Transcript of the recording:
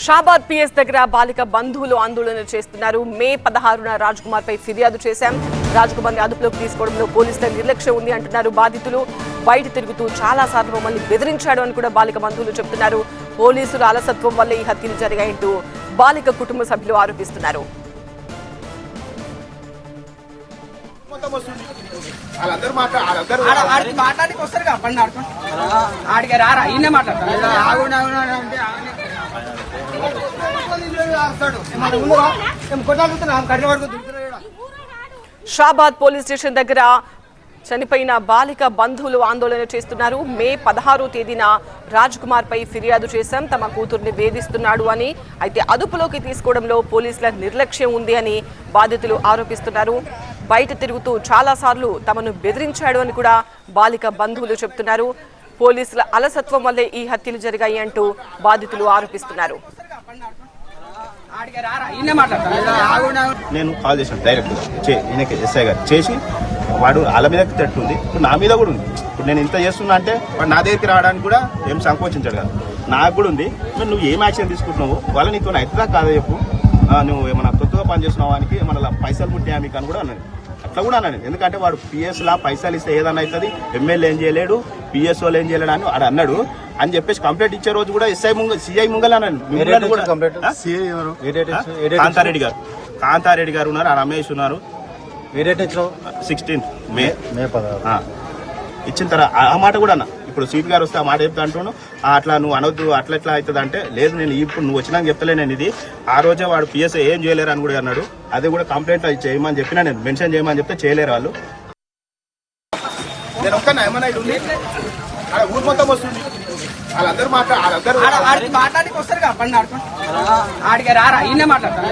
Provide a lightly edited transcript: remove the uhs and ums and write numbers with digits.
Shabad PS దగ్గర బాలిక బంధువులు ఆందోళన చేస్తున్నారు. మే 16న రాజ్ కుమార్ పై ఫిర్యాదు చేశాం. రాజ్ కుమార్ ని అదుపులోకి తీసుకోవడంలో పోలీసుల నిర్లక్ష్యం ఉంది అంటున్నారు బాధితులు. బయట తిరుగుతూ చాలా సార్లు మమ్మల్ని బెదిరించాడు అని కూడా బాలిక బంధువులు చెబుతున్నారు. పోలీసుల అలసత్వం వల్ల ఈ హత్యలు జరిగాయంటూ బాలిక కుటుంబ సభ్యులు ఆరోపిస్తున్నారు. షాబాద్ పోలీస్ స్టేషన్ దగ్గర చనిపోయిన బాలిక బంధువులు ఆందోళన చేస్తున్నారు. మే 16వ తేదీన రాజ్ కుమార్ పై ఫిర్యాదు చేశాం. తమ కూతుర్ని వేధిస్తున్నాడు అని, అయితే అదుపులోకి తీసుకోవడంలో పోలీసుల నిర్లక్ష్యం ఉంది అని బాధితులు ఆరోపిస్తున్నారు. బయట తిరుగుతూ చాలా సార్లు తమను బెదిరించాడు అని కూడా బాలిక బంధువులు చెబుతున్నారు. పోలీసుల అలసత్వం వల్లే ఈ హత్యలు జరిగాయి అంటూ బాధితులు ఆరోపిస్తున్నారు. నేను కాల్ చేశాను డైరెక్ట్ ఎస్ఐ గారు చేసి వాడు వాళ్ళ మీద తట్టుంది, ఇప్పుడు నా మీద కూడా ఉంది. ఇప్పుడు నేను ఇంత చేస్తున్నా అంటే వాడు నా దగ్గరికి రావడానికి కూడా ఏం సంకోచించాడు కదా, నాకు కూడా ఉంది. మరి నువ్వు ఏం యాక్షన్ తీసుకుంటున్నావు, వాళ్ళ నీకు అవుతుందా కాదా చెప్పు, నువ్వు ఏమన్నా కొత్తగా పనిచేసిన వానికి ఏమన్నా పైసలు పుట్టినా మీకు అని కూడా అన్నాడు. అట్లా కూడా అన్నాను, ఎందుకంటే వాడు పిఎస్లా పైసలు ఇస్తే ఏదన్నా అవుతుంది, ఎమ్మెల్యే ఏం చేయలేడు, పిఎస్ వాళ్ళు ఏం చేయలేడు అని వాడు అన్నాడు అని చెప్పేసి కంప్లైంట్ ఇచ్చే రోజు కూడా సిఐ ముంగల్ అన్నాను. కాంతారెడ్డి గారు ఉన్నారు, రమేష్ ఉన్నారు. 16 మే ఇచ్చిన తర్వాత ఆ మాట కూడా అన్న, ఇప్పుడు సీట్ గారు వస్తే ఆ మాట చెప్తా అంటున్నాను, అట్లా నువ్వు అనొద్దు, అట్లా ఎట్లా అవుతుంది అంటే లేదు నేను ఇప్పుడు నువ్వు వచ్చినాక చెప్తలే నేను ఇది. ఆ రోజే వాడు పిఎస్ఐ ఏం చేయలేరు అని కూడా అన్నాడు. అది కూడా కంప్లైంట్ చేయమని చెప్పినా, నేను మెన్షన్ చేయమని చెప్తే చేయలేరు వాళ్ళు. నేను ఒక్క ఏమన్నా ఊరు మొత్తం వస్తుంది, వాళ్ళందరూ మాట్లాడికి వస్తారు కదా, బండి ఆడుకుంటా ఆడికి రారా ఈయన మాట్లాడతారు.